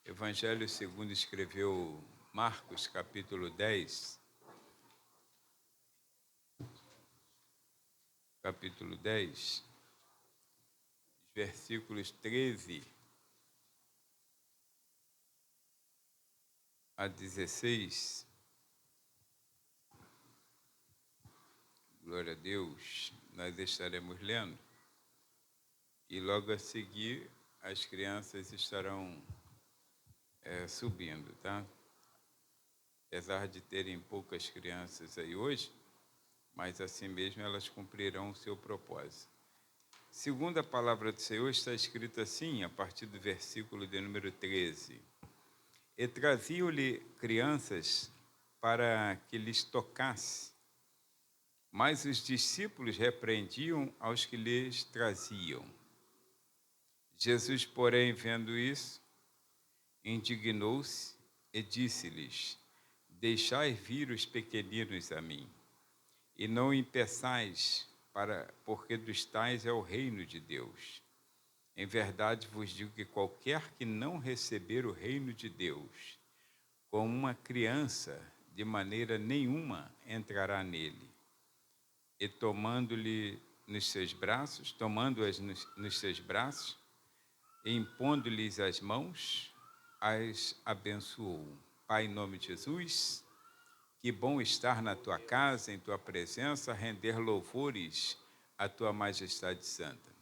Evangelho segundo escreveu Marcos, capítulo 10, versículos 13 a 16. Glória a Deus, nós estaremos lendo e logo a seguir as crianças estarão subindo, tá? Apesar de terem poucas crianças aí hoje, mas assim mesmo elas cumprirão o seu propósito. Segundo a palavra do Senhor, está escrito assim, a partir do versículo de número 13. E traziam-lhe crianças para que lhes tocasse, mas os discípulos repreendiam aos que lhes traziam. Jesus, porém, vendo isso, indignou-se e disse-lhes: Deixai vir os pequeninos a mim, e não impeçais, porque dos tais é o reino de Deus. Em verdade vos digo que qualquer que não receber o reino de Deus como uma criança, de maneira nenhuma entrará nele. E tomando-as nos seus braços, e impondo-lhes as mãos, as abençoou. Pai, em nome de Jesus, que bom estar na tua casa, em tua presença, render louvores à tua majestade santa.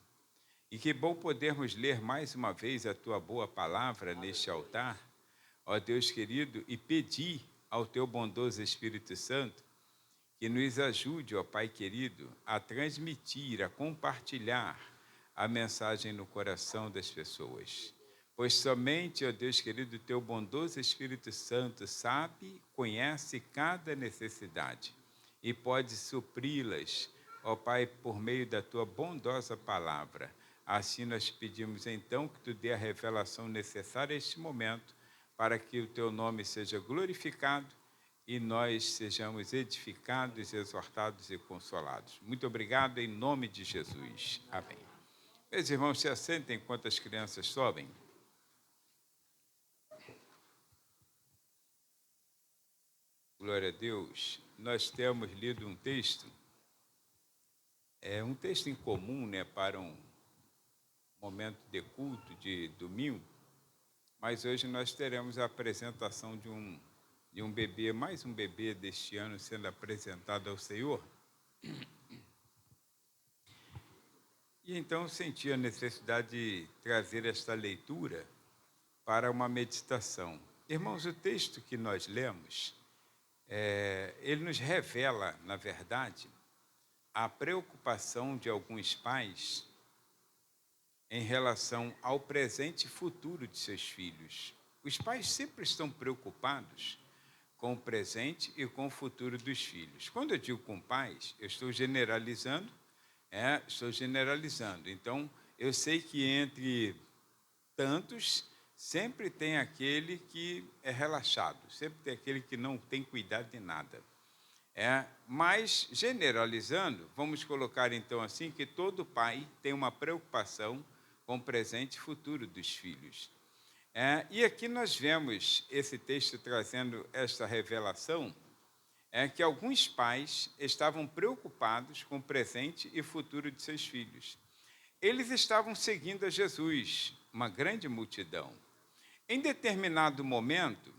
E que bom podermos ler mais uma vez a tua boa palavra neste altar, ó Deus querido, e pedir ao teu bondoso Espírito Santo que nos ajude, ó Pai querido, a transmitir, a compartilhar a mensagem no coração das pessoas. Pois somente, ó Deus querido, teu bondoso Espírito Santo sabe, conhece cada necessidade e pode supri-las, ó Pai, por meio da tua bondosa palavra. Assim nós pedimos então que tu dê a revelação necessária a este momento, para que o teu nome seja glorificado e nós sejamos edificados, exortados e consolados. Muito obrigado em nome de Jesus. Amém. Meus irmãos, se assentem enquanto as crianças sobem. Glória a Deus. Nós temos lido um texto, um texto em comum, né, para um momento de culto de domingo, mas hoje nós teremos a apresentação de um bebê, mais um bebê deste ano sendo apresentado ao Senhor. E então eu senti a necessidade de trazer esta leitura para uma meditação. Irmãos, o texto que nós lemos, ele nos revela, na verdade, a preocupação de alguns pais em relação ao presente e futuro de seus filhos. Os pais sempre estão preocupados com o presente e com o futuro dos filhos. Quando eu digo com pais, eu estou generalizando. Então, eu sei que entre tantos, sempre tem aquele que é relaxado, sempre tem aquele que não tem cuidado de nada. Mas, generalizando, vamos colocar então assim, que todo pai tem uma preocupação com o presente e futuro dos filhos. E aqui nós vemos esse texto trazendo esta revelação, que alguns pais estavam preocupados com o presente e futuro de seus filhos. Eles estavam seguindo a Jesus, uma grande multidão. Em determinado momento,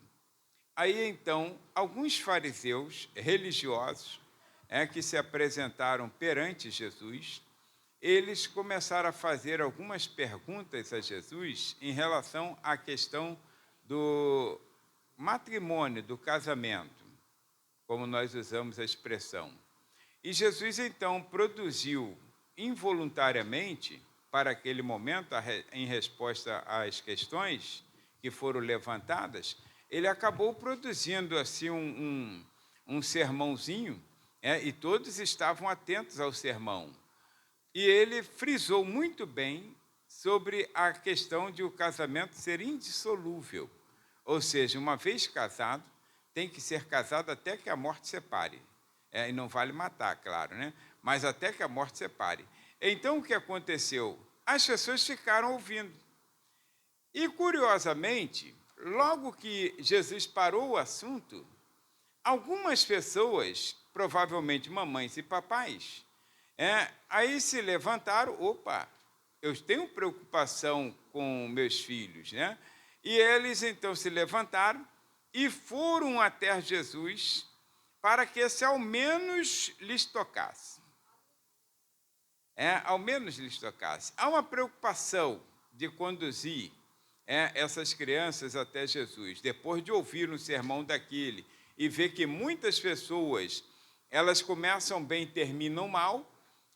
aí então, alguns fariseus religiosos que se apresentaram perante Jesus, eles começaram a fazer algumas perguntas a Jesus em relação à questão do matrimônio, do casamento, como nós usamos a expressão. E Jesus, então, produziu involuntariamente, para aquele momento, em resposta às questões que foram levantadas, ele acabou produzindo assim um sermãozinho, e todos estavam atentos ao sermão. E ele frisou muito bem sobre a questão de o casamento ser indissolúvel. Ou seja, uma vez casado, tem que ser casado até que a morte separe. E não vale matar, claro, né? Mas até que a morte separe. Então, o que aconteceu? As pessoas ficaram ouvindo. E, curiosamente, logo que Jesus parou o assunto, algumas pessoas, provavelmente mamães e papais, aí se levantaram, opa, eu tenho preocupação com meus filhos, né? E eles então se levantaram e foram até Jesus para que esse ao menos lhes tocasse. Ao menos lhes tocasse. Há uma preocupação de conduzir essas crianças até Jesus, depois de ouvir um sermão daquele e ver que muitas pessoas, elas começam bem e terminam mal,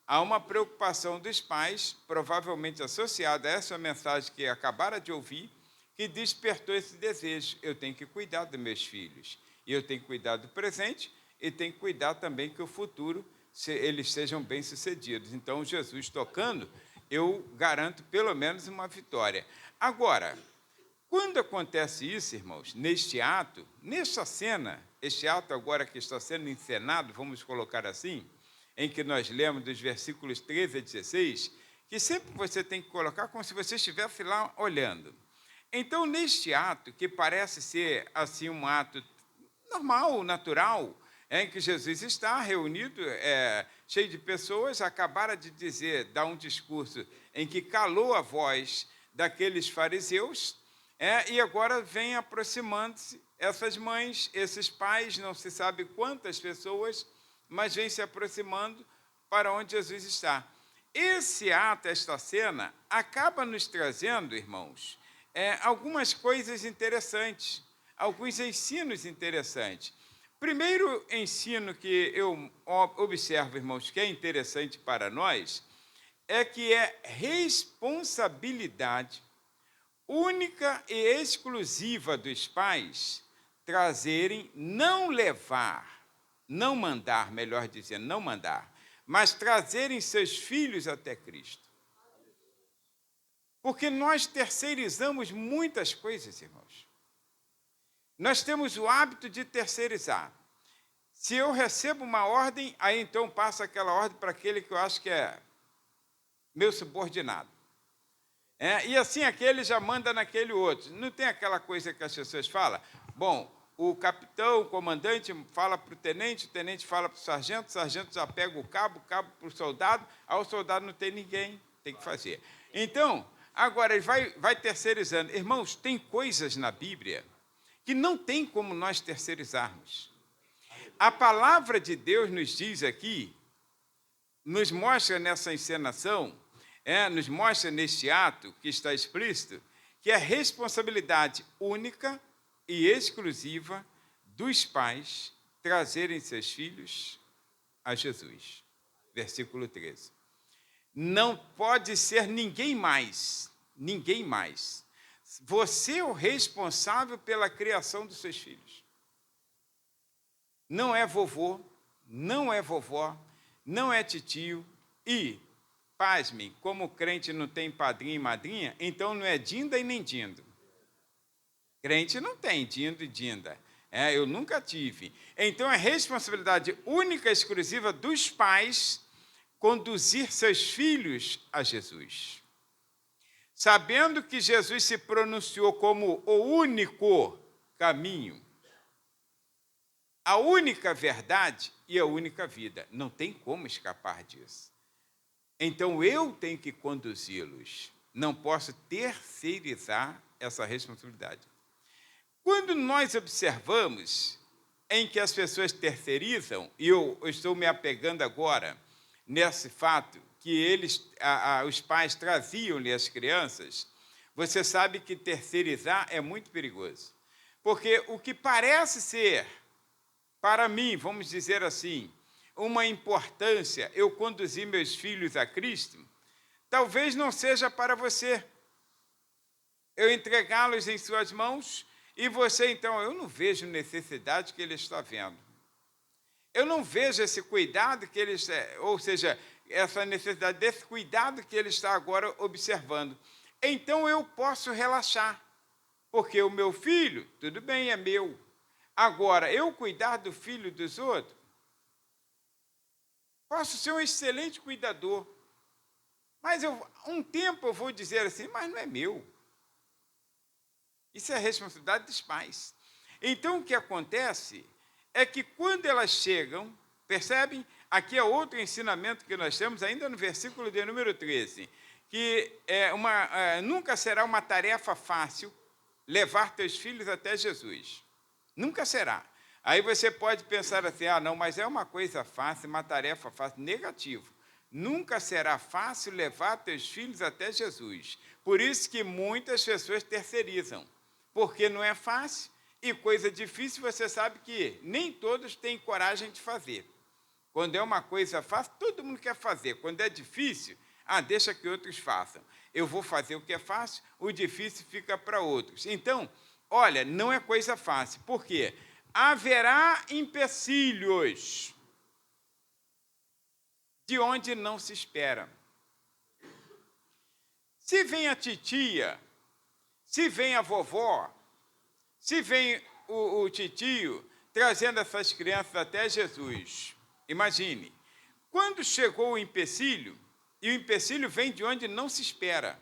há uma preocupação dos pais, provavelmente associada a essa mensagem que acabaram de ouvir, que despertou esse desejo. Eu tenho que cuidar dos meus filhos, e eu tenho que cuidar do presente, e tenho que cuidar também que o futuro eles sejam bem-sucedidos. Então, Jesus tocando, eu garanto pelo menos uma vitória. Agora, quando acontece isso, irmãos, neste ato, nesta cena, este ato agora que está sendo encenado, vamos colocar assim, em que nós lemos dos versículos 13 a 16, que sempre você tem que colocar como se você estivesse lá olhando. Então, neste ato, que parece ser assim um ato normal, natural, em que Jesus está reunido, cheio de pessoas, acabara de dar um discurso em que calou a voz daqueles fariseus, e agora vem aproximando-se essas mães, esses pais, não se sabe quantas pessoas, mas vem se aproximando para onde Jesus está. Esse ato, esta cena, acaba nos trazendo, irmãos, algumas coisas interessantes, alguns ensinos interessantes. Primeiro ensino que eu observo, irmãos, que é interessante para nós, é que é responsabilidade única e exclusiva dos pais trazerem, não levar, não mandar, melhor dizendo, não mandar, mas trazerem seus filhos até Cristo. Porque nós terceirizamos muitas coisas, irmãos. Nós temos o hábito de terceirizar. Se eu recebo uma ordem, aí então passo aquela ordem para aquele que eu acho que é meu subordinado. E assim aquele já manda naquele outro. Não tem aquela coisa que as pessoas falam? Bom, o capitão, o comandante fala para o tenente fala para o sargento já pega o cabo para o soldado, aí o soldado não tem ninguém, tem que fazer. Então, agora ele vai terceirizando. Irmãos, tem coisas na Bíblia que não tem como nós terceirizarmos. A palavra de Deus nos diz aqui, nos mostra nessa encenação, nos mostra neste ato que está explícito, que é responsabilidade única e exclusiva dos pais trazerem seus filhos a Jesus. Versículo 13. Não pode ser ninguém mais. Você é o responsável pela criação dos seus filhos. Não é vovô, não é vovó, não é titio e, pasmem, como o crente não tem padrinho e madrinha, então não é dinda e nem dindo. Crente não tem dindo e dinda. Eu nunca tive. Então é responsabilidade única e exclusiva dos pais conduzir seus filhos a Jesus. Sabendo que Jesus se pronunciou como o único caminho, a única verdade e a única vida. Não tem como escapar disso. Então eu tenho que conduzi-los. Não posso terceirizar essa responsabilidade. Quando nós observamos em que as pessoas terceirizam, e eu estou me apegando agora nesse fato que os pais traziam-lhe as crianças, você sabe que terceirizar é muito perigoso. Porque o que parece ser, para mim, vamos dizer assim, uma importância eu conduzir meus filhos a Cristo, talvez não seja para você. Eu entregá-los em suas mãos e você, então, eu não vejo necessidade que ele está vendo. Eu não vejo esse cuidado que ele está, ou seja, essa necessidade desse cuidado que ele está agora observando. Então eu posso relaxar, porque o meu filho, tudo bem, é meu. Agora, eu cuidar do filho dos outros, posso ser um excelente cuidador, mas um tempo eu vou dizer assim, mas não é meu. Isso é a responsabilidade dos pais. Então, o que acontece é que quando elas chegam, percebem? Aqui é outro ensinamento que nós temos, ainda no versículo de número 13, que nunca será uma tarefa fácil levar teus filhos até Jesus. Nunca será. Aí você pode pensar assim, não, mas é uma coisa fácil, uma tarefa fácil. Negativo. Nunca será fácil levar teus filhos até Jesus. Por isso que muitas pessoas terceirizam, porque não é fácil e coisa difícil você sabe que nem todos têm coragem de fazer. Quando é uma coisa fácil, todo mundo quer fazer. Quando é difícil, deixa que outros façam. Eu vou fazer o que é fácil, o difícil fica para outros. Então, olha, não é coisa fácil. Por quê? Haverá empecilhos de onde não se espera. Se vem a titia, se vem a vovó, se vem o titio trazendo essas crianças até Jesus, imagine, quando chegou o empecilho, e o empecilho vem de onde não se espera.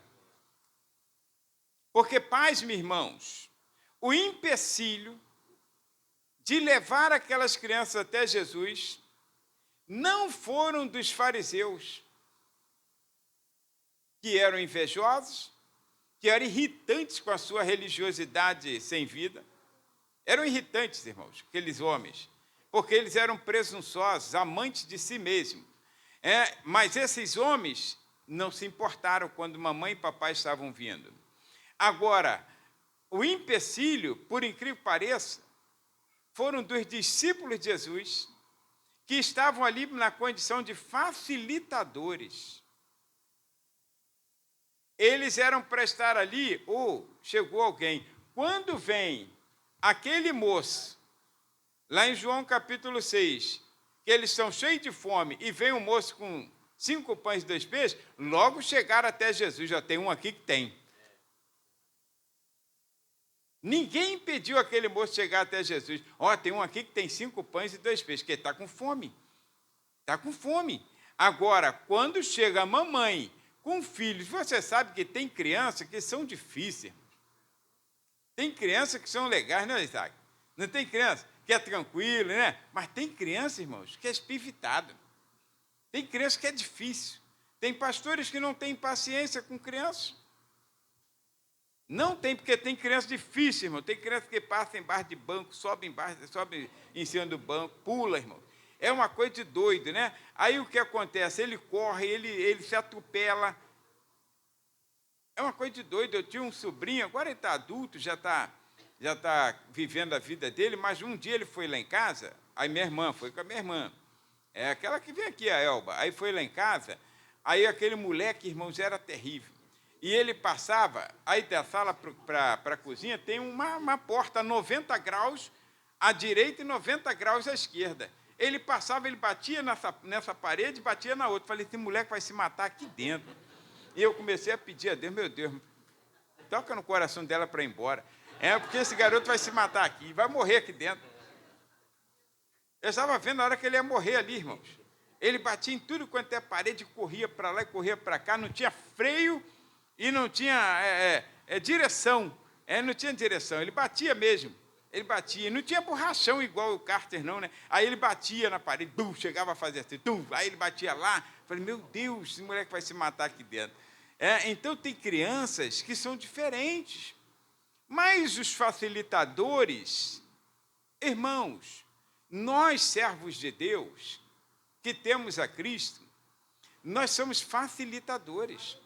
Porque, pais, meus irmãos, o empecilho de levar aquelas crianças até Jesus não foram dos fariseus, que eram invejosos, que eram irritantes com a sua religiosidade sem vida. Eram irritantes, irmãos, aqueles homens, porque eles eram presunçosos, amantes de si mesmos. Mas esses homens não se importaram quando mamãe e papai estavam vindo. Agora, o empecilho, por incrível que pareça, foram dos discípulos de Jesus, que estavam ali na condição de facilitadores. Eles eram para estar ali, chegou alguém. Quando vem aquele moço, lá em João capítulo 6, que eles estão cheios de fome, e vem um moço com 5 pães e 2 peixes, logo chegaram até Jesus, já tem um aqui que tem. Ninguém impediu aquele moço de chegar até Jesus. Tem um aqui que tem 5 pães e 2 peixes, que ele está com fome. Está com fome. Agora, quando chega a mamãe com filhos, você sabe que tem crianças que são difíceis. Tem crianças que são legais, né, Isaac? Não tem criança que é tranquilo, né? Mas tem criança, irmãos, que é espivitada. Tem criança que é difícil. Tem pastores que não têm paciência com crianças. Não tem, porque tem criança difícil, irmão. Tem criança que passa embaixo de banco, sobe em cima do banco, pula, irmão. É uma coisa de doido, né? Aí o que acontece? Ele corre, ele se atropela. É uma coisa de doido. Eu tinha um sobrinho, agora ele está adulto, já está vivendo a vida dele, mas um dia ele foi lá em casa, aí minha irmã, foi com a minha irmã, aquela que vem aqui, a Elba, aí foi lá em casa, aí aquele moleque, irmãos, era terrível. E ele passava, aí da sala para a cozinha tem uma porta 90 graus à direita e 90 graus à esquerda. Ele passava, ele batia nessa parede e batia na outra. Falei, esse moleque vai se matar aqui dentro. E eu comecei a pedir a Deus, meu Deus, toca no coração dela para ir embora. Porque esse garoto vai se matar aqui, vai morrer aqui dentro. Eu estava vendo a hora que ele ia morrer ali, irmãos. Ele batia em tudo quanto é parede, corria para lá e corria para cá, não tinha freio, e não tinha direção. Não tinha direção, ele batia mesmo. Ele batia, não tinha borrachão igual o Carter, não, né? Aí ele batia na parede, chegava a fazer assim, aí ele batia lá. Falei, meu Deus, esse moleque vai se matar aqui dentro. Então tem crianças que são diferentes. Mas os facilitadores, irmãos, nós, servos de Deus, que temos a Cristo, nós somos facilitadores.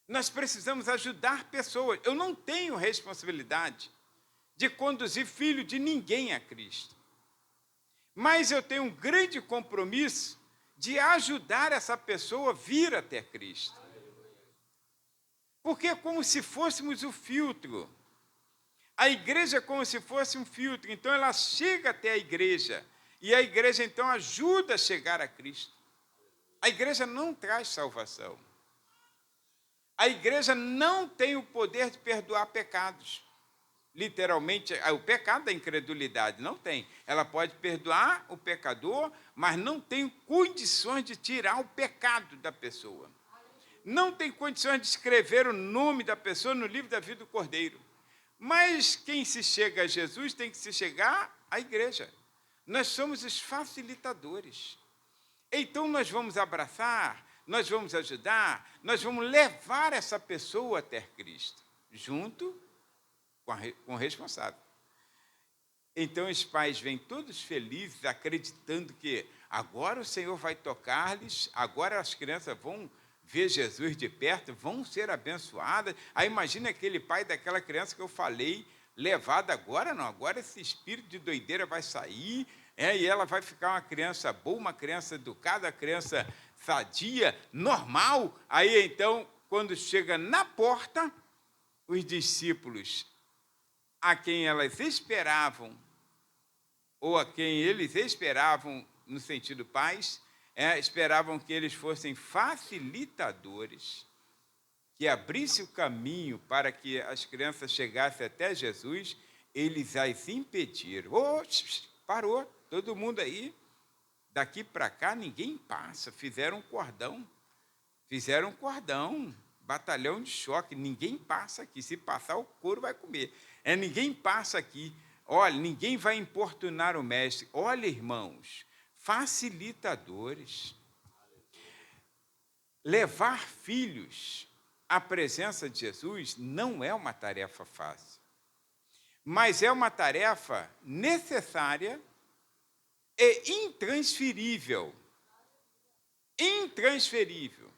Nós precisamos ajudar pessoas. Eu não tenho responsabilidade de conduzir filho de ninguém a Cristo. Mas eu tenho um grande compromisso de ajudar essa pessoa a vir até Cristo. Porque é como se fôssemos o filtro. A igreja é como se fosse um filtro. Então, ela chega até a igreja. E a igreja, então, ajuda a chegar a Cristo. A igreja não traz salvação. A igreja não tem o poder de perdoar pecados. Literalmente, o pecado da incredulidade não tem. Ela pode perdoar o pecador, mas não tem condições de tirar o pecado da pessoa. Não tem condições de escrever o nome da pessoa no livro da vida do Cordeiro. Mas quem se chega a Jesus tem que se chegar à igreja. Nós somos os facilitadores. Então nós vamos abraçar, nós vamos ajudar, nós vamos levar essa pessoa até Cristo, junto com o responsável. Então os pais vêm todos felizes, acreditando que agora o Senhor vai tocar-lhes, agora as crianças vão ver Jesus de perto, vão ser abençoadas. Aí imagina aquele pai daquela criança que eu falei, levada agora não, agora esse espírito de doideira vai sair, e ela vai ficar uma criança boa, uma criança educada, uma criança sadia, normal. Aí então, quando chega na porta, os discípulos, a quem elas esperavam, ou a quem eles esperavam, no sentido pais, esperavam que eles fossem facilitadores, que abrisse o caminho para que as crianças chegassem até Jesus, eles as impediram. Parou, todo mundo aí, daqui para cá ninguém passa, fizeram um cordão, batalhão de choque, ninguém passa aqui, se passar o couro vai comer, ninguém passa aqui. Olha, ninguém vai importunar o mestre. Olha, irmãos, facilitadores. Levar filhos à presença de Jesus não é uma tarefa fácil, mas é uma tarefa necessária e intransferível. Intransferível.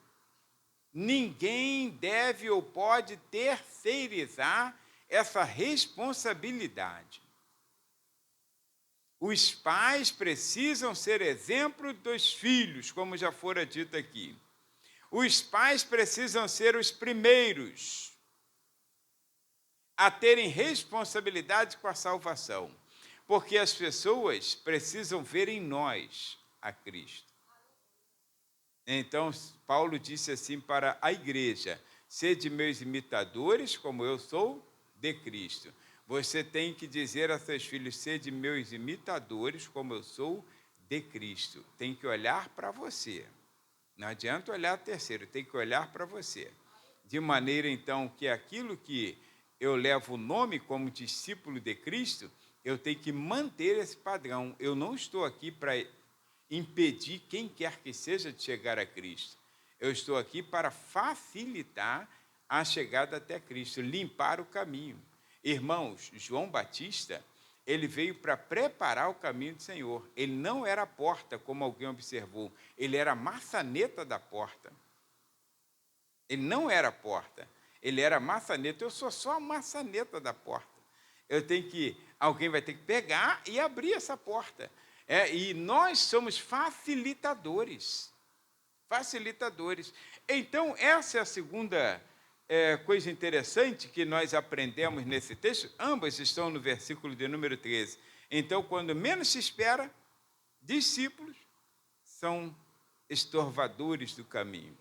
Ninguém deve ou pode terceirizar essa responsabilidade. Os pais precisam ser exemplo dos filhos, como já fora dito aqui. Os pais precisam ser os primeiros a terem responsabilidade com a salvação, porque as pessoas precisam ver em nós a Cristo. Então, Paulo disse assim para a igreja: sede meus imitadores, como eu sou de Cristo. Você tem que dizer a seus filhos: sede meus imitadores, como eu sou de Cristo. Tem que olhar para você. Não adianta olhar terceiro, tem que olhar para você. De maneira, então, que aquilo que eu levo o nome como discípulo de Cristo, eu tenho que manter esse padrão. Eu não estou aqui para impedir quem quer que seja de chegar a Cristo. Eu estou aqui para facilitar a chegada até Cristo, limpar o caminho. Irmãos, João Batista, ele veio para preparar o caminho do Senhor. Ele não era a porta, como alguém observou. Ele era a maçaneta da porta. Ele não era a porta. Ele era a maçaneta. Eu sou só a maçaneta da porta. Alguém vai ter que pegar e abrir essa porta. E nós somos facilitadores. Facilitadores. Então, essa é a segunda coisa interessante que nós aprendemos nesse texto. Ambas estão no versículo de número 13. Então, quando menos se espera, discípulos são estorvadores do caminho.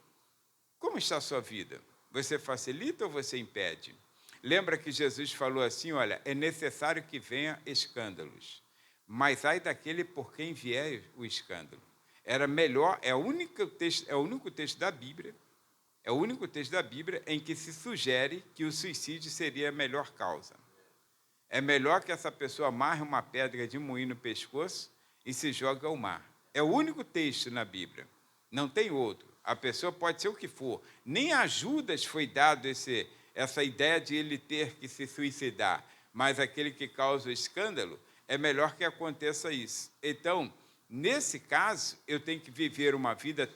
Como está a sua vida? Você facilita ou você impede? Lembra que Jesus falou assim: olha, é necessário que venha escândalos, mas ai daquele por quem vier o escândalo. Era melhor, é o único texto da Bíblia, em que se sugere que o suicídio seria a melhor causa. É melhor que essa pessoa amarre uma pedra de moinho no pescoço e se jogue ao mar. É o único texto na Bíblia, não tem outro. A pessoa pode ser o que for. Nem a Judas foi dado essa ideia de ele ter que se suicidar, mas aquele que causa o escândalo, é melhor que aconteça isso. Então, nesse caso, eu tenho que viver uma vida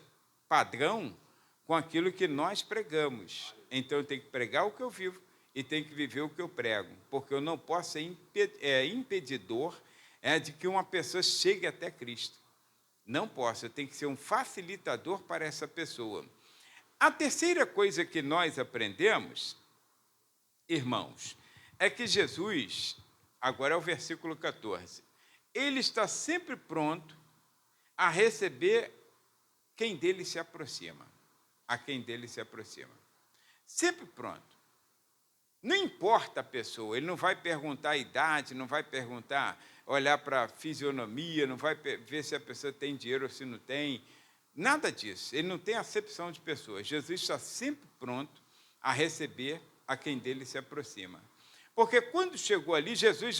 padrão com aquilo que nós pregamos. Então, eu tenho que pregar o que eu vivo e tenho que viver o que eu prego, porque eu não posso ser impedidor de que uma pessoa chegue até Cristo. Não posso, eu tenho que ser um facilitador para essa pessoa. A terceira coisa que nós aprendemos, irmãos, é que Jesus, agora é o versículo 14, ele está sempre pronto a receber quem dele se aproxima. A quem dele se aproxima. Sempre pronto. Não importa a pessoa, ele não vai perguntar a idade, não vai olhar para a fisionomia, não vai ver se a pessoa tem dinheiro ou se não tem, nada disso. Ele não tem acepção de pessoas. Jesus está sempre pronto a receber a quem dele se aproxima. Porque quando chegou ali, Jesus,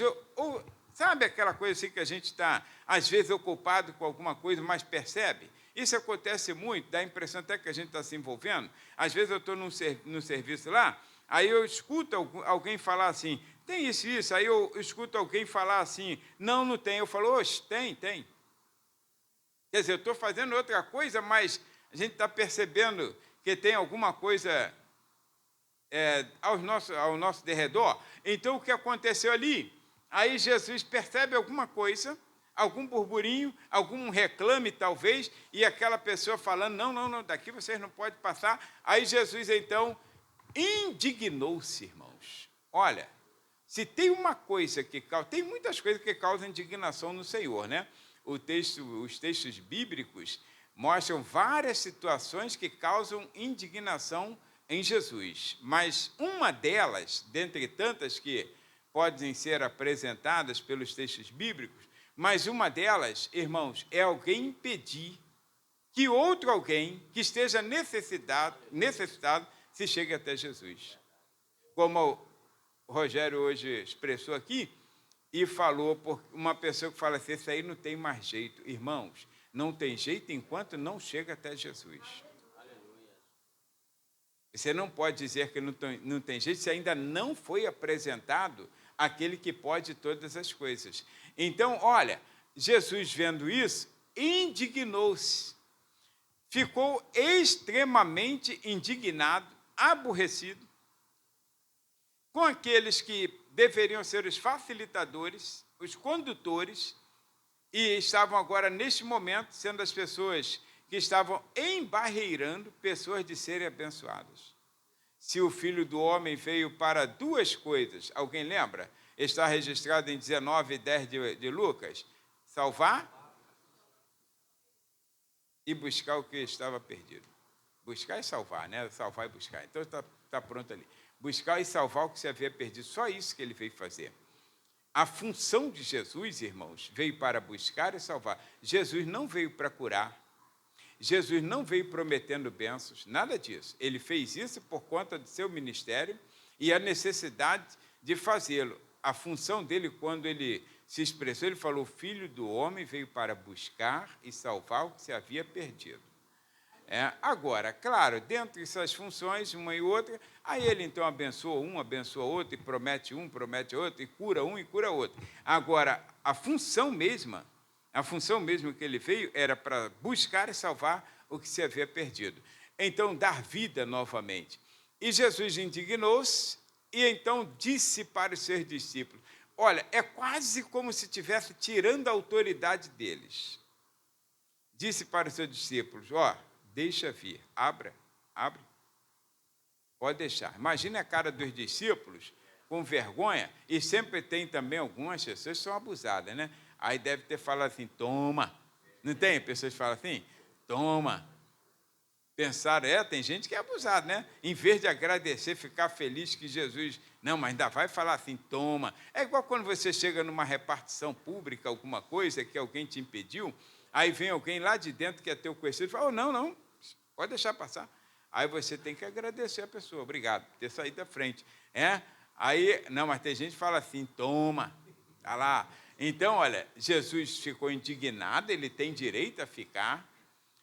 sabe aquela coisa assim que a gente está, às vezes, ocupado com alguma coisa, mas percebe? Isso acontece muito, dá a impressão até que a gente está se envolvendo. Às vezes eu estou no serviço lá, aí eu escuto alguém falar assim, tem isso, isso. Aí eu escuto alguém falar assim, não tem. Eu falo, oxe, tem. Quer dizer, eu estou fazendo outra coisa, mas a gente está percebendo que tem alguma coisa ao nosso derredor. Então, o que aconteceu ali? Aí Jesus percebe alguma coisa, algum burburinho, algum reclame, talvez, e aquela pessoa falando, não, daqui vocês não podem passar. Aí Jesus, então, indignou-se, irmãos. Olha, se tem uma coisa que causa... Tem muitas coisas que causam indignação no Senhor, né? Os textos bíblicos mostram várias situações que causam indignação em Jesus. Mas uma delas, dentre tantas que podem ser apresentadas pelos textos bíblicos, mas uma delas, irmãos, é alguém impedir que outro alguém que esteja necessitado se chegue até Jesus. Como o Rogério hoje expressou aqui, e falou por uma pessoa que fala assim, isso aí não tem mais jeito. Irmãos, não tem jeito enquanto não chega até Jesus. Você não pode dizer que não tem jeito se ainda não foi apresentado aquele que pode todas as coisas. Então, olha, Jesus vendo isso, indignou-se. Ficou extremamente indignado, aborrecido, com aqueles que deveriam ser os facilitadores, os condutores, e estavam agora, neste momento, sendo as pessoas que estavam embarreirando pessoas de serem abençoadas. Se o Filho do Homem veio para duas coisas, alguém lembra? Está registrado em 19:10 de Lucas, salvar e buscar o que estava perdido. Buscar e salvar, né? Salvar e buscar. Então está pronto ali. Buscar e salvar o que se havia perdido. Só isso que ele veio fazer. A função de Jesus, irmãos, veio para buscar e salvar. Jesus não veio para curar. Jesus não veio prometendo bênçãos, nada disso. Ele fez isso por conta do seu ministério e a necessidade de fazê-lo. A função dele, quando ele se expressou, ele falou, o Filho do Homem veio para buscar e salvar o que se havia perdido. Agora, claro, dentro dessas funções, uma e outra, aí ele então abençoa outro, e promete outro, e cura um e cura outro. Agora, a função mesma que ele veio era para buscar e salvar o que se havia perdido. Então, dar vida novamente. E Jesus indignou-se e então disse para os seus discípulos, olha, é quase como se estivesse tirando a autoridade deles. Disse para os seus discípulos, deixa vir, abre, pode deixar. Imagine a cara dos discípulos com vergonha, e sempre tem também algumas pessoas que são abusadas, né? Aí deve ter falado assim, toma. Não tem pessoas que falam assim? Toma. Pensaram, tem gente que é abusada, né? Em vez de agradecer, ficar feliz que Jesus... Não, mas ainda vai falar assim, toma. É igual quando você chega numa repartição pública, alguma coisa que alguém te impediu, aí vem alguém lá de dentro que é teu conhecido e fala, não, pode deixar passar. Aí você tem que agradecer a pessoa, obrigado por ter saído da frente. Aí, não, mas tem gente que fala assim, toma, tá lá. Então, olha, Jesus ficou indignado, ele tem direito a ficar,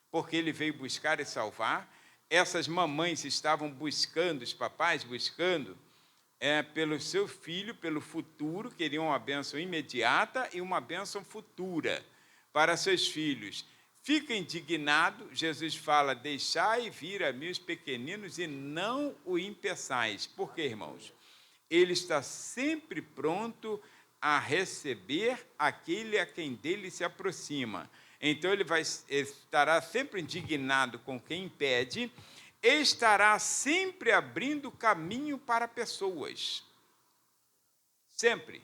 porque ele veio buscar e salvar. Essas mamães estavam buscando, os papais buscando, pelo seu filho, pelo futuro, queriam uma bênção imediata e uma bênção futura para seus filhos. Fica indignado, Jesus fala, deixai vir a mim os pequeninos e não o impeçais. Por quê, irmãos? Ele está sempre pronto a receber aquele a quem dele se aproxima. Então, ele estará sempre indignado com quem impede, estará sempre abrindo caminho para pessoas. Sempre.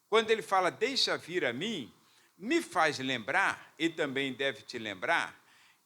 Quando ele fala, deixa vir a mim, me faz lembrar, e também deve te lembrar,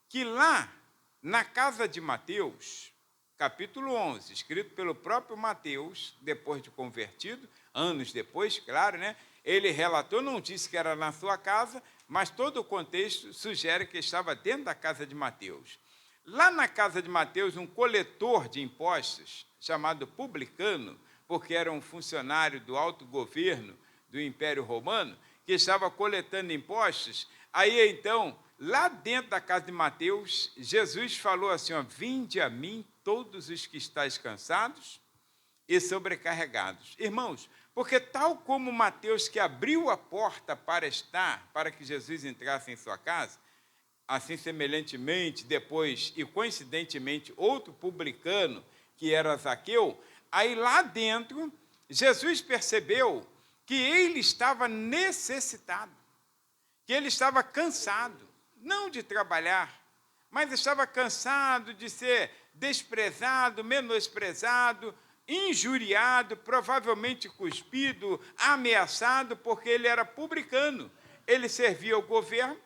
que lá na casa de Mateus, capítulo 11, escrito pelo próprio Mateus, depois de convertido, anos depois, claro, né? Ele relatou, não disse que era na sua casa, mas todo o contexto sugere que estava dentro da casa de Mateus. Lá na casa de Mateus, um coletor de impostos, chamado publicano, porque era um funcionário do alto governo do Império Romano, que estava coletando impostos. Aí, então, lá dentro da casa de Mateus, Jesus falou assim, ó, vinde a mim todos os que estáis cansados e sobrecarregados. Irmãos, porque tal como Mateus, que abriu a porta para que Jesus entrasse em sua casa, assim semelhantemente, depois, e coincidentemente, outro publicano, que era Zaqueu, aí lá dentro, Jesus percebeu que ele estava necessitado, que ele estava cansado, não de trabalhar, mas estava cansado de ser desprezado, menosprezado, injuriado, provavelmente cuspido, ameaçado, porque ele era publicano. Ele servia ao governo,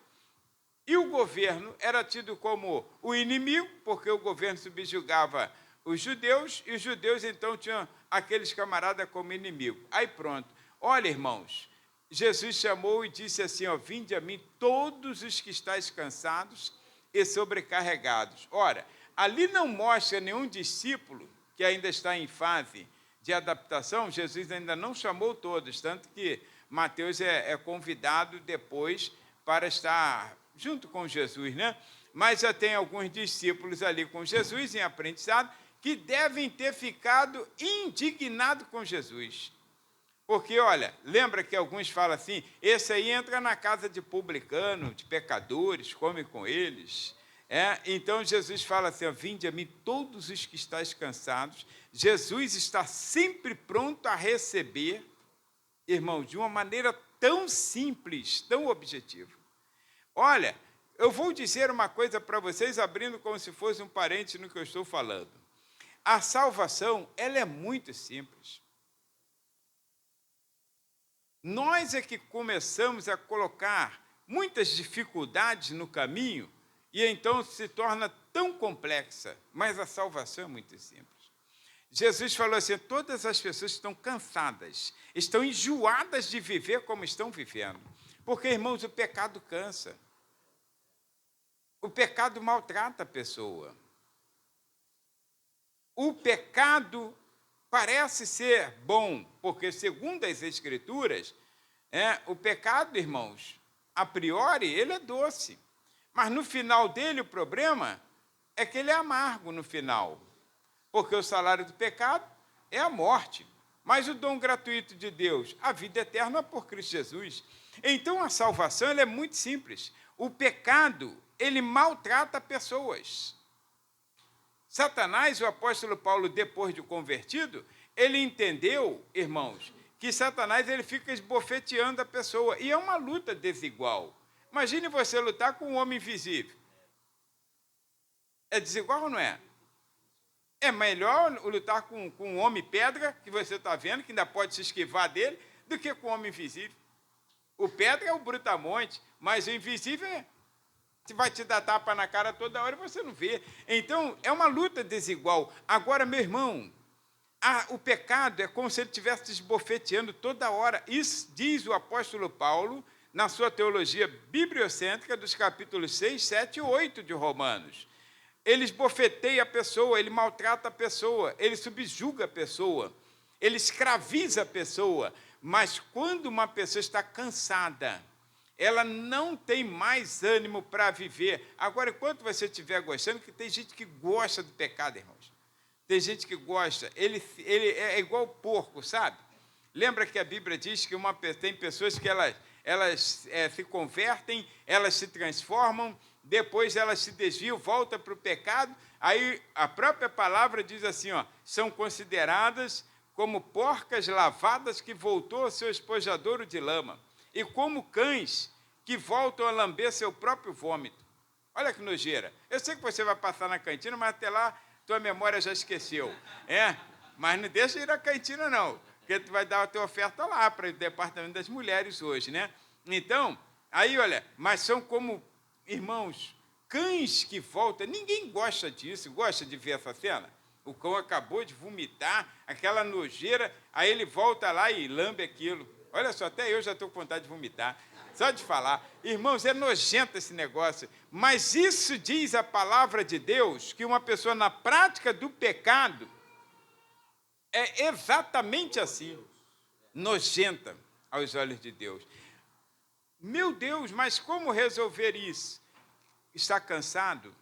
e o governo era tido como o inimigo, porque o governo subjugava os judeus, e os judeus, então, tinham aqueles camaradas como inimigo. Aí pronto. Olha, irmãos, Jesus chamou e disse assim, ó, vinde a mim todos os que estáis cansados e sobrecarregados. Ora, ali não mostra nenhum discípulo que ainda está em fase de adaptação, Jesus ainda não chamou todos, tanto que Mateus é convidado depois para estar junto com Jesus, né? Mas já tem alguns discípulos ali com Jesus em aprendizado que devem ter ficado indignados com Jesus. Porque, olha, lembra que alguns falam assim, esse aí entra na casa de publicano, de pecadores, come com eles. Então Jesus fala assim, vinde a mim todos os que estáis cansados. Jesus está sempre pronto a receber, irmão, de uma maneira tão simples, tão objetiva. Olha, eu vou dizer uma coisa para vocês, abrindo como se fosse um parente no que eu estou falando. A salvação, ela é muito simples. Nós é que começamos a colocar muitas dificuldades no caminho e então se torna tão complexa, mas a salvação é muito simples. Jesus falou assim, todas as pessoas estão cansadas, estão enjoadas de viver como estão vivendo, porque, irmãos, o pecado cansa. O pecado maltrata a pessoa. O pecado parece ser bom, porque, segundo as Escrituras, o pecado, irmãos, a priori, ele é doce. Mas no final dele, o problema é que ele é amargo no final. Porque o salário do pecado é a morte. Mas o dom gratuito de Deus, a vida eterna por Cristo Jesus. Então, a salvação ela é muito simples. O pecado, ele maltrata pessoas. Satanás, o apóstolo Paulo, depois de convertido, ele entendeu, irmãos, que Satanás ele fica esbofeteando a pessoa. E é uma luta desigual. Imagine você lutar com um homem invisível. É desigual ou não é? É melhor lutar com um homem pedra, que você está vendo, que ainda pode se esquivar dele, do que com um homem invisível. O pedra é o brutamonte, mas o invisível vai te dar tapa na cara toda hora e você não vê. Então, é uma luta desigual. Agora, meu irmão, o pecado é como se ele estivesse te esbofeteando toda hora. Isso diz o apóstolo Paulo na sua teologia bibliocêntrica dos capítulos 6, 7 e 8 de Romanos. Ele esbofeteia a pessoa, ele maltrata a pessoa, ele subjuga a pessoa, ele escraviza a pessoa. Mas quando uma pessoa está cansada, ela não tem mais ânimo para viver. Agora, enquanto você estiver gostando, que tem gente que gosta do pecado, irmãos. Tem gente que gosta. Ele é igual porco, sabe? Lembra que a Bíblia diz que tem pessoas que elas se convertem, elas se transformam, depois elas se desviam, voltam para o pecado. Aí a própria palavra diz assim, ó, são consideradas como porcas lavadas que voltou ao seu espojadouro de lama. E como cães que voltam a lamber seu próprio vômito. Olha que nojeira. Eu sei que você vai passar na cantina, mas até lá tua memória já esqueceu. Mas não deixa ir à cantina, não, porque tu vai dar a tua oferta lá para o departamento das mulheres hoje, né? Então, aí, olha, mas são como, irmãos, cães que voltam. Ninguém gosta disso, gosta de ver essa cena? O cão acabou de vomitar, aquela nojeira, aí ele volta lá e lambe aquilo. Olha só, até eu já estou com vontade de vomitar. Só de falar. Irmãos, é nojento esse negócio. Mas isso diz a palavra de Deus, que uma pessoa na prática do pecado, É exatamente assim, nojenta aos olhos de Deus. Meu Deus, mas como resolver isso? Está cansado?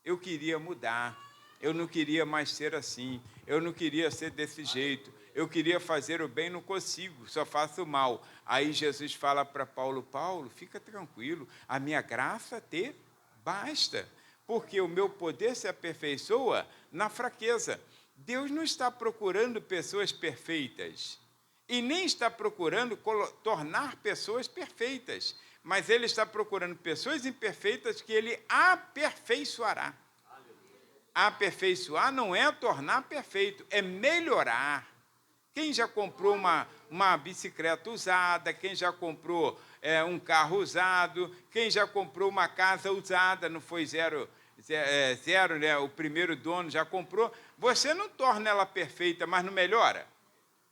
Eu queria mudar, eu não queria mais ser assim, eu não queria ser desse jeito, eu queria fazer o bem, não consigo, só faço o mal. Aí Jesus fala para Paulo, Paulo, fica tranquilo, a minha graça te basta, porque o meu poder se aperfeiçoa na fraqueza. Deus não está procurando pessoas perfeitas, e nem está procurando tornar pessoas perfeitas, mas Ele está procurando pessoas imperfeitas que Ele aperfeiçoará. Aperfeiçoar não é tornar perfeito, é melhorar. Quem já comprou uma bicicleta usada, quem já comprou um carro usado, quem já comprou uma casa usada, não foi zero, né? O primeiro dono já comprou, você não torna ela perfeita, mas não melhora.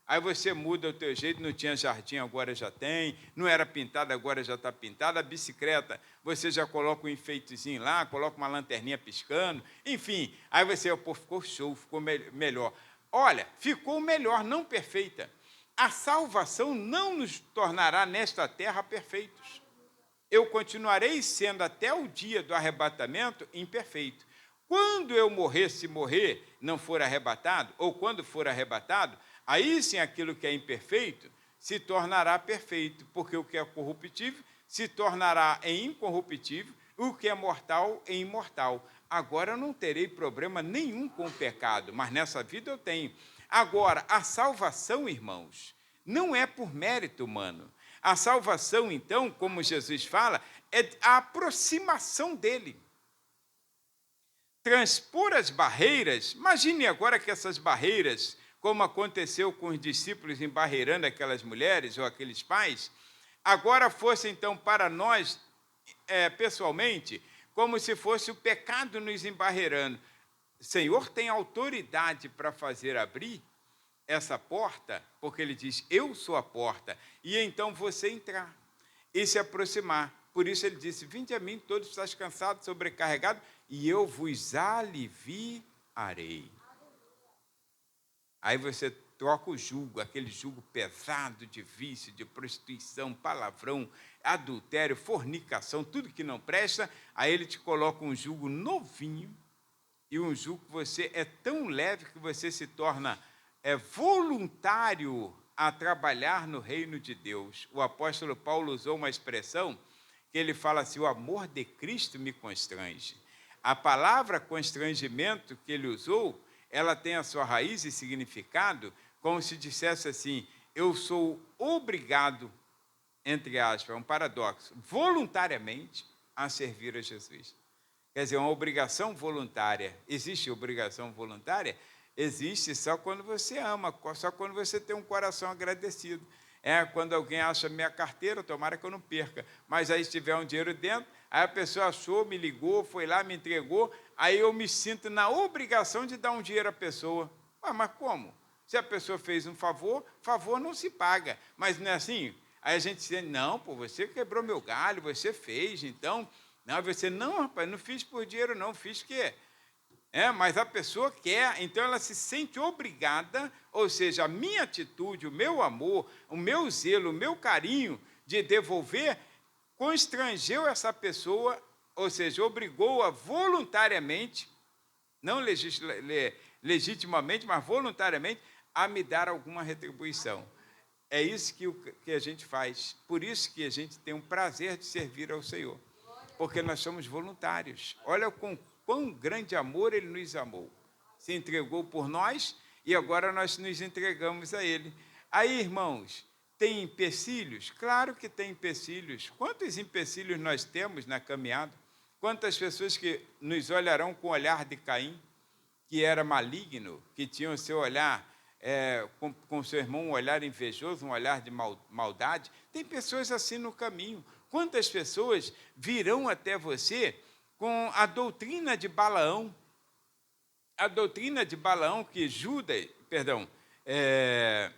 Aí você muda o teu jeito, não tinha jardim, agora já tem, não era pintada, agora já está pintada, a bicicleta, você já coloca um enfeitezinho lá, coloca uma lanterninha piscando, enfim, aí você, pô, ficou show, ficou melhor. Olha, ficou melhor, não perfeita. A salvação não nos tornará nesta terra perfeitos. Eu continuarei sendo até o dia do arrebatamento imperfeito. Quando eu morrer, se morrer, não for arrebatado, ou quando for arrebatado, aí sim aquilo que é imperfeito se tornará perfeito, porque o que é corruptível se tornará em incorruptível, o que é mortal em imortal. Agora eu não terei problema nenhum com o pecado, mas nessa vida eu tenho. Agora, a salvação, irmãos, não é por mérito humano. A salvação, então, como Jesus fala, é a aproximação dele. Transpor as barreiras, imagine agora que essas barreiras, como aconteceu com os discípulos embarreirando aquelas mulheres ou aqueles pais, agora fosse então para nós, pessoalmente, como se fosse o pecado nos embarreirando. O Senhor tem autoridade para fazer abrir essa porta, porque Ele diz, eu sou a porta, e então você entrar e se aproximar. Por isso Ele disse, vinde a mim, todos estáis cansados, sobrecarregados, e eu vos aliviarei. Aí você troca o jugo, aquele jugo pesado de vício, de prostituição, palavrão, adultério, fornicação, tudo que não presta, aí Ele te coloca um jugo novinho, e um jugo que você é tão leve que você se torna voluntário a trabalhar no reino de Deus. O apóstolo Paulo usou uma expressão que ele fala assim, o amor de Cristo me constrange. A palavra constrangimento que ele usou, ela tem a sua raiz e significado como se dissesse assim, eu sou obrigado, entre aspas, é um paradoxo, voluntariamente a servir a Jesus. Quer dizer, uma obrigação voluntária. Existe obrigação voluntária? Existe só quando você ama, só quando você tem um coração agradecido. Quando alguém acha minha carteira, tomara que eu não perca, mas aí se tiver um dinheiro dentro, aí a pessoa achou, me ligou, foi lá, me entregou, aí eu me sinto na obrigação de dar um dinheiro à pessoa. Mas como? Se a pessoa fez um favor, favor não se paga. Mas não é assim? Aí a gente diz, não, pô, você quebrou meu galho, você fez, então... Não, você, não, rapaz, não fiz por dinheiro, não, fiz o quê? Mas a pessoa quer, então ela se sente obrigada, ou seja, a minha atitude, o meu amor, o meu zelo, o meu carinho de devolver, constrangeu essa pessoa, ou seja, obrigou-a voluntariamente, não legitimamente, mas voluntariamente, a me dar alguma retribuição. É isso que a gente faz, por isso que a gente tem um prazer de servir ao Senhor. Porque nós somos voluntários. Olha com quão grande amor Ele nos amou. Se entregou por nós e agora nós nos entregamos a Ele. Aí, irmãos, tem empecilhos? Claro que tem empecilhos. Quantos empecilhos nós temos na caminhada? Quantas pessoas que nos olharão com o olhar de Caim, que era maligno, que tinha o seu olhar, com seu irmão, um olhar invejoso, um olhar de maldade. Tem pessoas assim no caminho. Quantas pessoas virão até você com a doutrina de Balaão? A doutrina de Balaão que Judas, é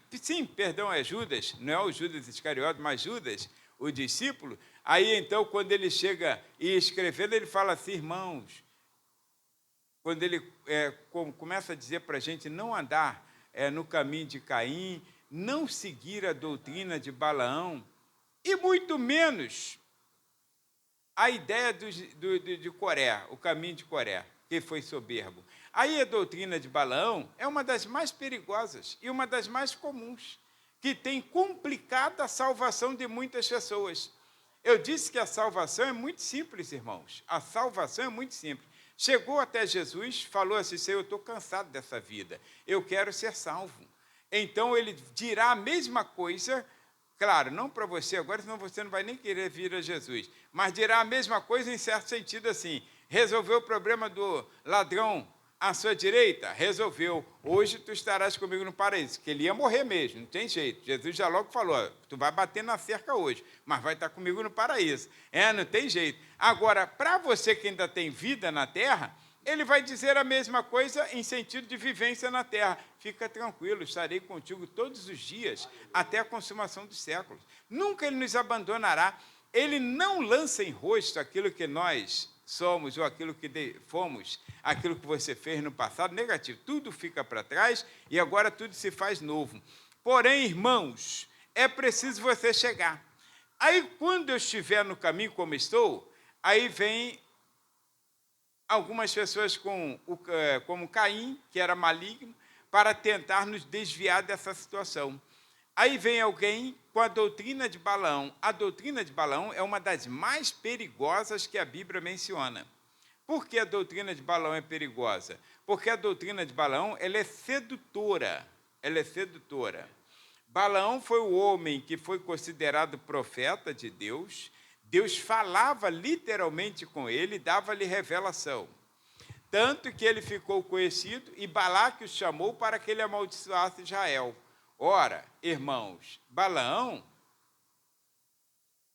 Judas, não é o Judas Iscariote, mas Judas, o discípulo. Aí, então, quando ele chega e escrevendo, ele fala assim, irmãos, quando ele começa a dizer para a gente não andar no caminho de Caim, não seguir a doutrina de Balaão, e muito menos a ideia de Coré, o caminho de Coré, que foi soberbo. Aí a doutrina de Balaão é uma das mais perigosas e uma das mais comuns, que tem complicado a salvação de muitas pessoas. Eu disse que a salvação é muito simples, irmãos. A salvação é muito simples. Chegou até Jesus, falou assim: Senhor, eu estou cansado dessa vida, eu quero ser salvo. Então ele dirá a mesma coisa, claro, não para você agora, senão você não vai nem querer vir a Jesus, mas dirá a mesma coisa em certo sentido assim: resolveu o problema do ladrão à sua direita? Resolveu. Hoje tu estarás comigo no paraíso. Que ele ia morrer mesmo, não tem jeito. Jesus já logo falou: tu vai bater na cerca hoje, mas vai estar comigo no paraíso. Não tem jeito. Agora, para você que ainda tem vida na terra, ele vai dizer a mesma coisa em sentido de vivência na terra. Fica tranquilo, estarei contigo todos os dias, até a consumação dos séculos. Nunca ele nos abandonará. Ele não lança em rosto aquilo que nós somos ou aquilo que fomos, aquilo que você fez no passado, negativo. Tudo fica para trás e agora tudo se faz novo. Porém, irmãos, é preciso você chegar. Aí, quando eu estiver no caminho como estou, aí vem algumas pessoas como Caim, que era maligno, para tentar nos desviar dessa situação. Aí vem alguém com a doutrina de Balaão. A doutrina de Balaão é uma das mais perigosas que a Bíblia menciona. Por que a doutrina de Balaão é perigosa? Porque a doutrina de Balaão ela é sedutora. Ela é sedutora. Balaão foi o homem que foi considerado profeta de Deus. Deus falava literalmente com ele, dava-lhe revelação. Tanto que ele ficou conhecido e Balaque o chamou para que ele amaldiçoasse Israel. Ora, irmãos, Balaão,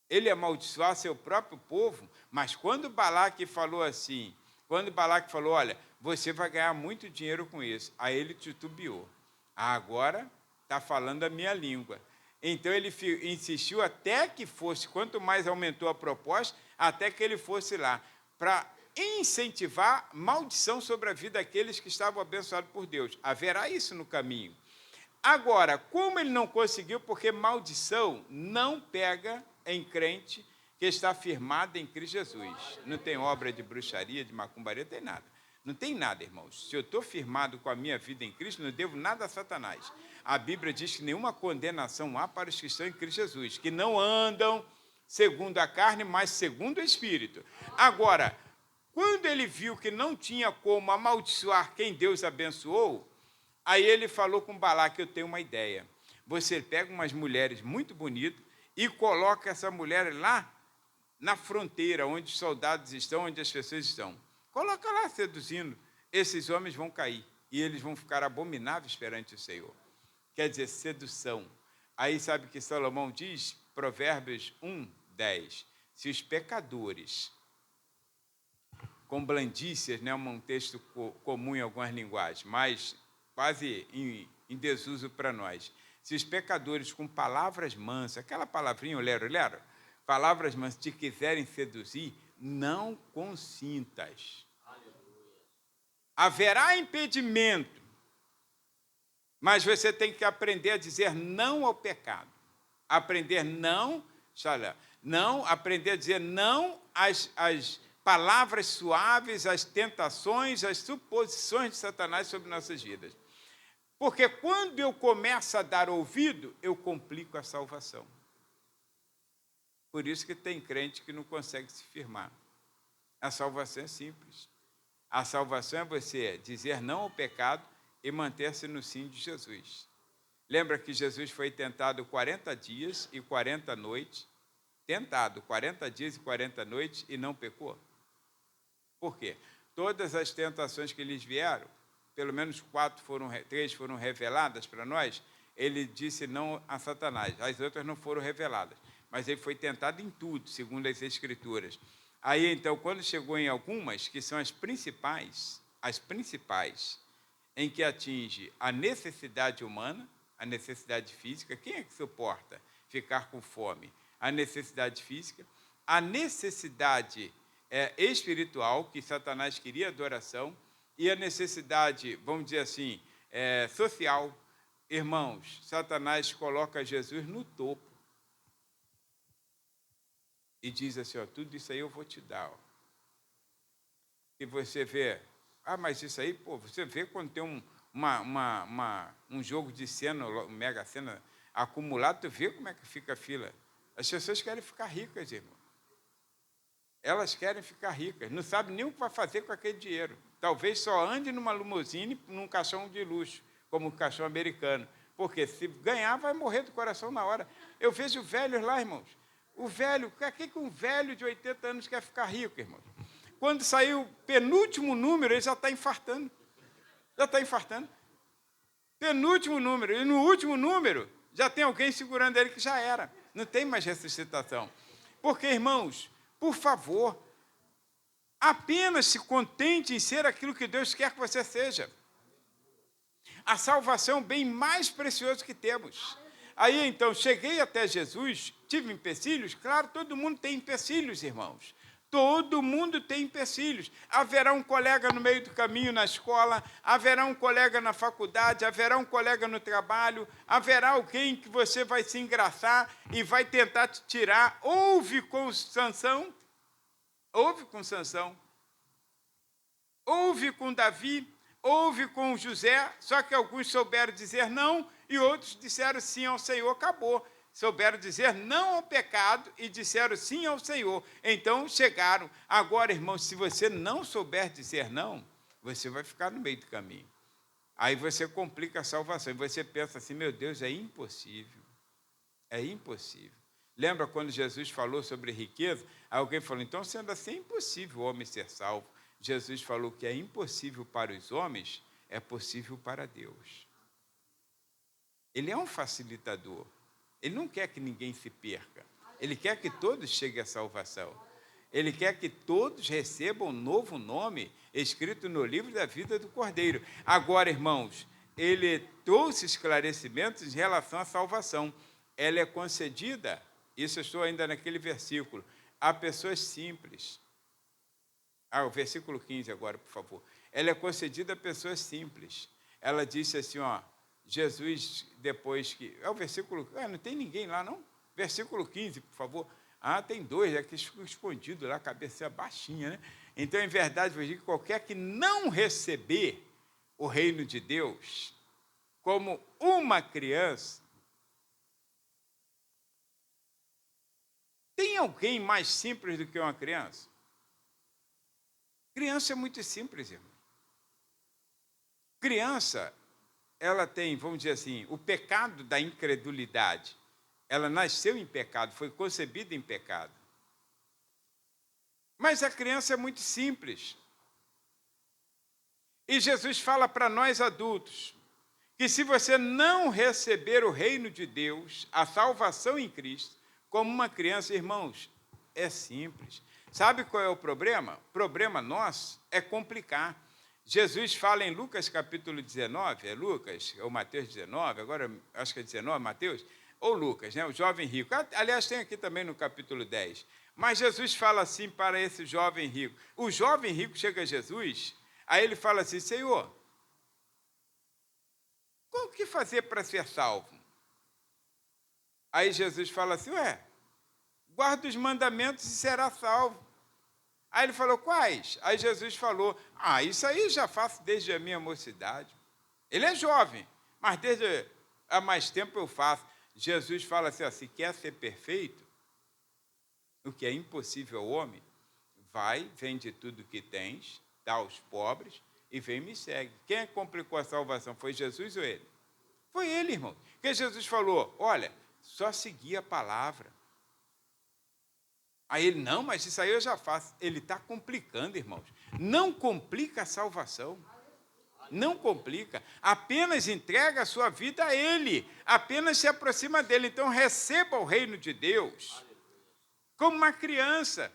ele amaldiçoar seu próprio povo, mas quando Balaque falou assim, olha, você vai ganhar muito dinheiro com isso, aí ele titubeou. Agora está falando a minha língua. Então ele insistiu até que fosse, quanto mais aumentou a proposta, até que ele fosse lá, para incentivar maldição sobre a vida daqueles que estavam abençoados por Deus. Haverá isso no caminho. Agora, como ele não conseguiu, porque maldição não pega em crente que está firmado em Cristo Jesus. Não tem obra de bruxaria, de macumbaria, tem nada. Não tem nada, irmãos. Se eu estou firmado com a minha vida em Cristo, não devo nada a Satanás. A Bíblia diz que nenhuma condenação há para os que estão em Cristo Jesus, que não andam segundo a carne, mas segundo o Espírito. Agora, quando ele viu que não tinha como amaldiçoar quem Deus abençoou, aí ele falou com Balaque: eu tenho uma ideia. Você pega umas mulheres muito bonitas e coloca essa mulher lá na fronteira, onde os soldados estão, onde as pessoas estão. Coloca lá seduzindo. Esses homens vão cair e eles vão ficar abomináveis perante o Senhor. Quer dizer, sedução. Aí sabe que Salomão diz, Provérbios 1:10, se os pecadores, com blandícias, né, um texto comum em algumas linguagens, mas quase em desuso para nós. Se os pecadores com palavras mansas, aquela palavrinha, lero, palavras mansas, te quiserem seduzir, não consintas. Haverá impedimento, mas você tem que aprender a dizer não ao pecado. Aprender aprender a dizer não às palavras suaves, às tentações, às suposições de Satanás sobre nossas vidas. Porque quando eu começo a dar ouvido, eu complico a salvação. Por isso que tem crente que não consegue se firmar. A salvação é simples. A salvação é você dizer não ao pecado e manter-se no sim de Jesus. Lembra que Jesus foi tentado 40 dias e 40 noites, tentado 40 dias e 40 noites e não pecou? Por quê? Todas as tentações que lhes vieram, pelo menos 3 foram reveladas para nós, ele disse não a Satanás, as outras não foram reveladas, mas ele foi tentado em tudo, segundo as Escrituras. Aí, então, quando chegou em algumas, que são as principais, em que atinge a necessidade humana, a necessidade física, quem é que suporta ficar com fome? A necessidade física, a necessidade espiritual, que Satanás queria adoração, e a necessidade, vamos dizer assim, social, irmãos, Satanás coloca Jesus no topo e diz assim, ó, tudo isso aí eu vou te dar. Ó. E você vê, mas isso aí, pô, você vê quando tem um jogo de cena, um mega cena acumulado, tu vê como é que fica a fila. As pessoas querem ficar ricas, irmão. Elas querem ficar ricas, não sabem nem o que vai fazer com aquele dinheiro. Talvez só ande numa limusine, num caixão de luxo, como o caixão americano. Porque se ganhar, vai morrer do coração na hora. Eu vejo velhos lá, irmãos. O velho, o que um velho de 80 anos quer ficar rico, irmãos? Quando sair o penúltimo número, ele já está infartando. Já está infartando. Penúltimo número. E no último número, já tem alguém segurando ele que já era. Não tem mais ressuscitação. Porque, irmãos, por favor, apenas se contente em ser aquilo que Deus quer que você seja. A salvação é o bem mais precioso que temos. Aí, então, cheguei até Jesus, tive empecilhos? Claro, todo mundo tem empecilhos, irmãos. Todo mundo tem empecilhos. Haverá um colega no meio do caminho na escola, haverá um colega na faculdade, haverá um colega no trabalho, haverá alguém que você vai se engraçar e vai tentar te tirar. Houve com Sansão, houve com Sansão, houve com Davi, houve com José, só que alguns souberam dizer não e outros disseram sim ao Senhor, acabou. Souberam dizer não ao pecado e disseram sim ao Senhor. Então chegaram. Agora, irmãos, se você não souber dizer não, você vai ficar no meio do caminho. Aí você complica a salvação. E você pensa assim, meu Deus, é impossível. É impossível. Lembra quando Jesus falou sobre riqueza? Alguém falou, então, sendo assim, é impossível o homem ser salvo. Jesus falou que é impossível para os homens, é possível para Deus. Ele é um facilitador. Ele não quer que ninguém se perca. Ele quer que todos cheguem à salvação. Ele quer que todos recebam um novo nome escrito no livro da vida do Cordeiro. Agora, irmãos, ele trouxe esclarecimentos em relação à salvação. Ela é concedida, isso eu estou ainda naquele versículo, a pessoas simples. O versículo 15 agora, por favor. Ela é concedida a pessoas simples. Ela disse assim, ó, Jesus, depois que... É o versículo... não tem ninguém lá, não? Versículo 15, por favor. Tem dois, que ficam escondidos lá, a cabeça baixinha, né? Então, em verdade, eu digo que qualquer que não receber o reino de Deus como uma criança... Tem alguém mais simples do que uma criança? Criança é muito simples, irmão. Criança... ela tem, vamos dizer assim, o pecado da incredulidade. Ela nasceu em pecado, foi concebida em pecado. Mas a criança é muito simples. E Jesus fala para nós adultos que se você não receber o reino de Deus, a salvação em Cristo, como uma criança, irmãos, é simples. Sabe qual é o problema? O problema nosso é complicar. Jesus fala em Lucas capítulo 19, é Lucas, ou Mateus 19, agora acho que é 19, Mateus, ou Lucas, né, o jovem rico. Aliás, tem aqui também no capítulo 10. Mas Jesus fala assim para esse jovem rico. O jovem rico chega a Jesus, aí ele fala assim, Senhor, o que fazer para ser salvo? Aí Jesus fala assim, guarda os mandamentos e será salvo. Aí ele falou, quais? Aí Jesus falou, isso aí já faço desde a minha mocidade. Ele é jovem, mas desde há mais tempo eu faço. Jesus fala assim, se quer ser perfeito, o que é impossível ao homem, vai, vende tudo que tens, dá aos pobres e vem me segue. Quem complicou a salvação, foi Jesus ou ele? Foi ele, irmão. Porque Jesus falou, olha, só seguir a palavra. Aí ele, não, mas isso aí eu já faço. Ele está complicando, irmãos. Não complica a salvação. Não complica. Apenas entrega a sua vida a Ele. Apenas se aproxima dEle. Então, receba o reino de Deus como uma criança.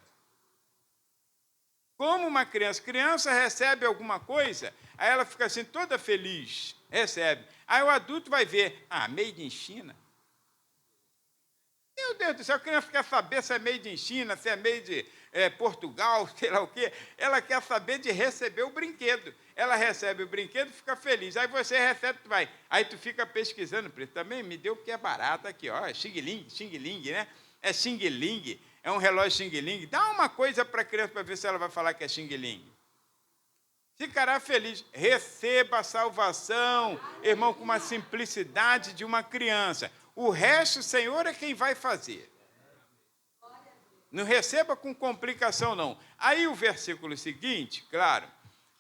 Como uma criança. Criança recebe alguma coisa, aí ela fica assim, toda feliz. Recebe. Aí o adulto vai ver, made in China. Meu Deus do céu, a criança quer saber se é made in China, se é made Portugal, sei lá o quê. Ela quer saber de receber o brinquedo. Ela recebe o brinquedo e fica feliz. Aí você recebe, tu vai. Aí tu fica pesquisando, preto. Também me deu porque é barato aqui, ó. Xing Ling, né? É Xing Ling, é um relógio Xing Ling. Dá uma coisa para a criança para ver se ela vai falar que é Xing Ling. Ficará feliz. Receba a salvação, irmão, com uma simplicidade de uma criança. O resto, o Senhor é quem vai fazer. Não receba com complicação, não. Aí o versículo seguinte, claro,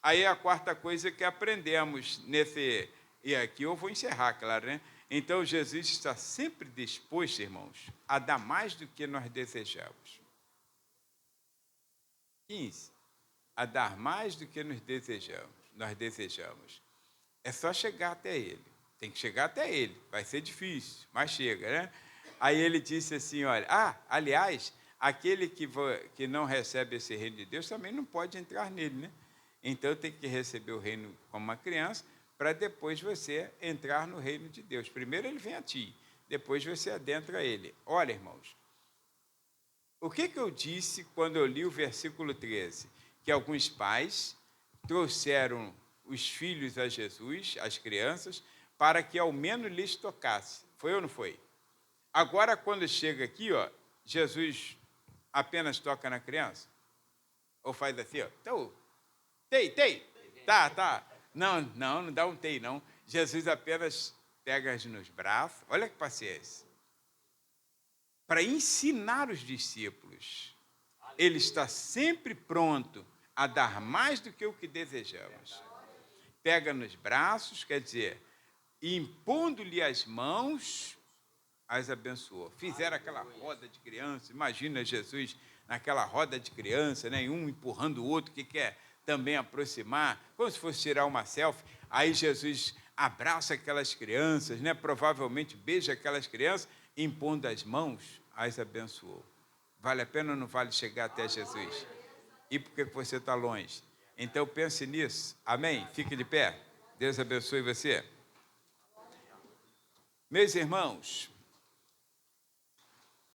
aí é a quarta coisa que aprendemos nesse... E aqui eu vou encerrar, claro, né? Então, Jesus está sempre disposto, irmãos, a dar mais do que nós desejamos. 15. A dar mais do que nós desejamos. É só chegar até Ele. Tem que chegar até Ele. Vai ser difícil, mas chega, né? Aí ele disse assim, olha, aliás, aquele que não recebe esse reino de Deus também não pode entrar nele, né? Então tem que receber o reino como uma criança, para depois você entrar no reino de Deus. Primeiro ele vem a ti, depois você adentra ele. Olha, irmãos, o que eu disse quando eu li o versículo 13? Que alguns pais trouxeram os filhos a Jesus, as crianças, para que ao menos lhes tocasse. Foi ou não foi? Agora, quando chega aqui, ó, Jesus apenas toca na criança? Ou faz assim, ó, então, tei, tá. Não dá um tei, não. Jesus apenas pega-as nos braços, olha que paciência, para ensinar os discípulos. Ele está sempre pronto a dar mais do que o que desejamos. Pega nos braços, quer dizer, impondo-lhe as mãos, as abençoou. Fizeram aquela roda de criança, imagina Jesus naquela roda de criança, né? Um empurrando o outro que quer também aproximar, como se fosse tirar uma selfie. Aí Jesus abraça aquelas crianças, né? Provavelmente beija aquelas crianças, impondo as mãos, as abençoou. Vale a pena ou não vale chegar até Jesus? E por que você está longe? Então pense nisso. Amém? Fique de pé. Deus abençoe você. Meus irmãos,